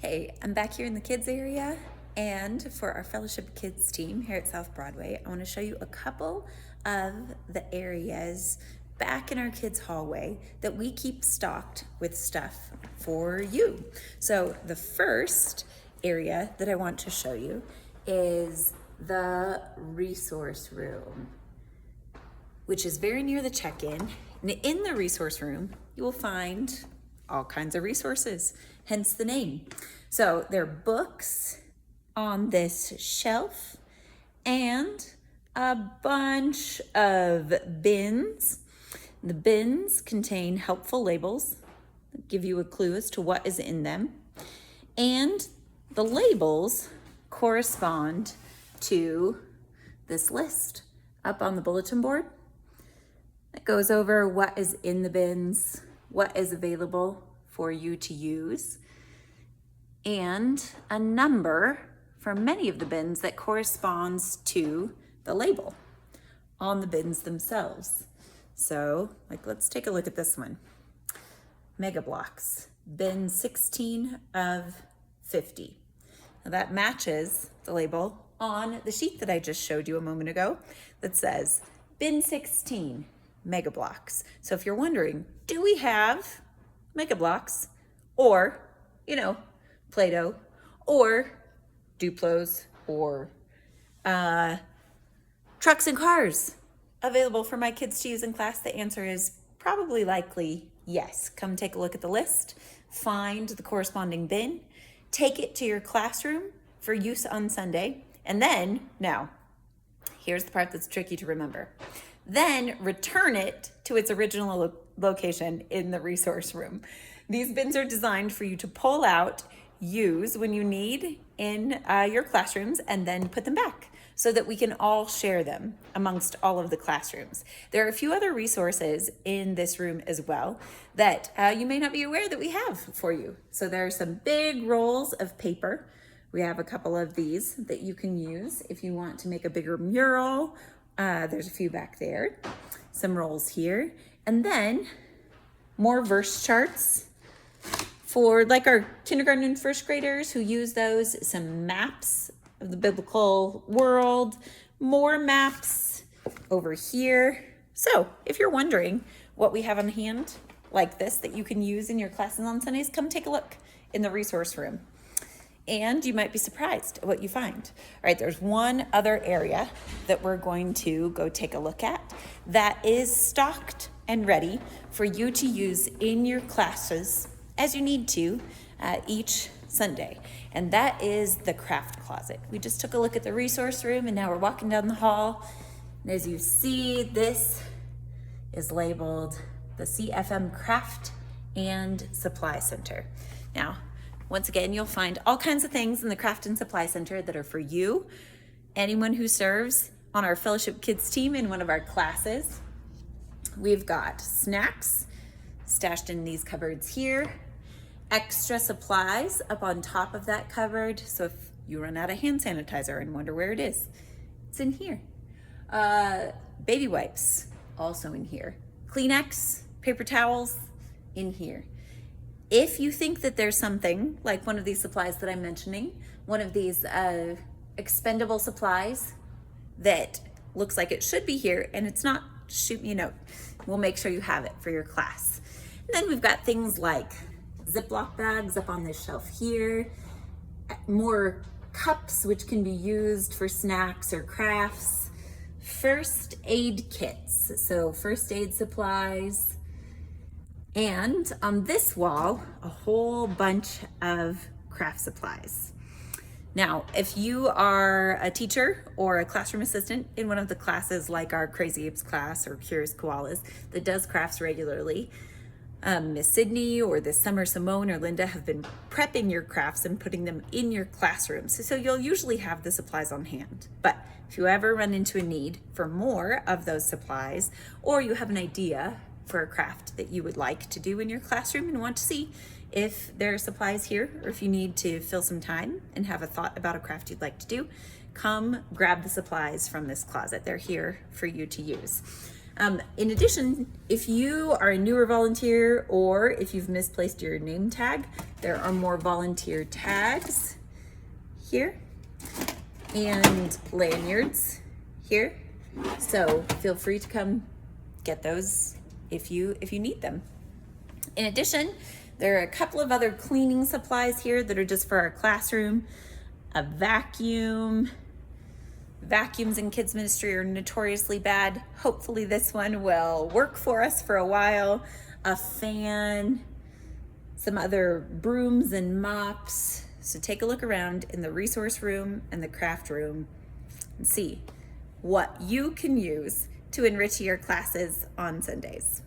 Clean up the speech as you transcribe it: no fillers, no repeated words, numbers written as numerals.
Hey, I'm back here in the kids area, and for our Fellowship Kids team here at South Broadway, I want to show you a couple of the areas back in our kids' hallway that we keep stocked with stuff for you. So the first area that I want to show you is the resource room, which is very near the check-in. And in the resource room, you will find all kinds of resources, hence the name. So there are books on this shelf and a bunch of bins. The bins contain helpful labels that give you a clue as to what is in them. And the labels correspond to this list up on the bulletin board that goes over what is in the bins, what is available for you to use, and a number for many of the bins that corresponds to the label on the bins themselves. So, let's take a look at this one. Mega Blocks, bin 16 of 50. Now that matches the label on the sheet that I just showed you a moment ago that says bin 16. Mega Blocks. So if you're wondering, do we have Mega Blocks or, Play-Doh or Duplos or trucks and cars available for my kids to use in class? The answer is probably likely yes. Come take a look at the list, find the corresponding bin, take it to your classroom for use on Sunday, and then, now, here's the part that's tricky to remember. Then return it to its original location in the resource room. These bins are designed for you to pull out, use when you need in your classrooms, and then put them back so that we can all share them amongst all of the classrooms. There are a few other resources in this room as well that you may not be aware that we have for you. So there are some big rolls of paper. We have a couple of these that you can use if you want to make a bigger mural. There's a few back there, some rolls here, and then more verse charts for our kindergarten and first graders who use those, some maps of the biblical world, more maps over here. So if you're wondering what we have on hand like this that you can use in your classes on Sundays, come take a look in the resource room. And you might be surprised at what you find. All right, there's one other area that we're going to go take a look at that is stocked and ready for you to use in your classes as you need to each Sunday. And that is the craft closet. We just took a look at the resource room and now we're walking down the hall. And as you see, this is labeled the CFM Craft and Supply Center. Now, once again, you'll find all kinds of things in the Craft and Supply Center that are for you, anyone who serves on our Fellowship Kids team in one of our classes. We've got snacks stashed in these cupboards here, extra supplies up on top of that cupboard. So if you run out of hand sanitizer and wonder where it is, it's in here. Baby wipes, also in here. Kleenex, paper towels, in here. If you think that there's something like one of these supplies that I'm mentioning, one of these expendable supplies that looks like it should be here and it's not, shoot me a note. We'll make sure you have it for your class. And then we've got things like Ziploc bags up on this shelf here, more cups which can be used for snacks or crafts, first aid kits, so first aid supplies, and on this wall, a whole bunch of craft supplies. Now, if you are a teacher or a classroom assistant in one of the classes like our Crazy Apes class or Curious Koalas that does crafts regularly, Miss Sydney or this summer Simone or Linda have been prepping your crafts and putting them in your classrooms. So you'll usually have the supplies on hand. But if you ever run into a need for more of those supplies, or you have an idea for a craft that you would like to do in your classroom and want to see if there are supplies here, or if you need to fill some time and have a thought about a craft you'd like to do, come grab the supplies from this closet. They're here for you to use. In addition, if you are a newer volunteer or if you've misplaced your name tag, there are more volunteer tags here and lanyards here. So feel free to come get those if you need them. In addition, there are a couple of other cleaning supplies here that are just for our classroom. A vacuum. Vacuums in kids ministry are notoriously bad. Hopefully this one will work for us for a while. A fan, some other brooms and mops. So take a look around in the resource room and the craft room and see what you can use to enrich your classes on Sundays.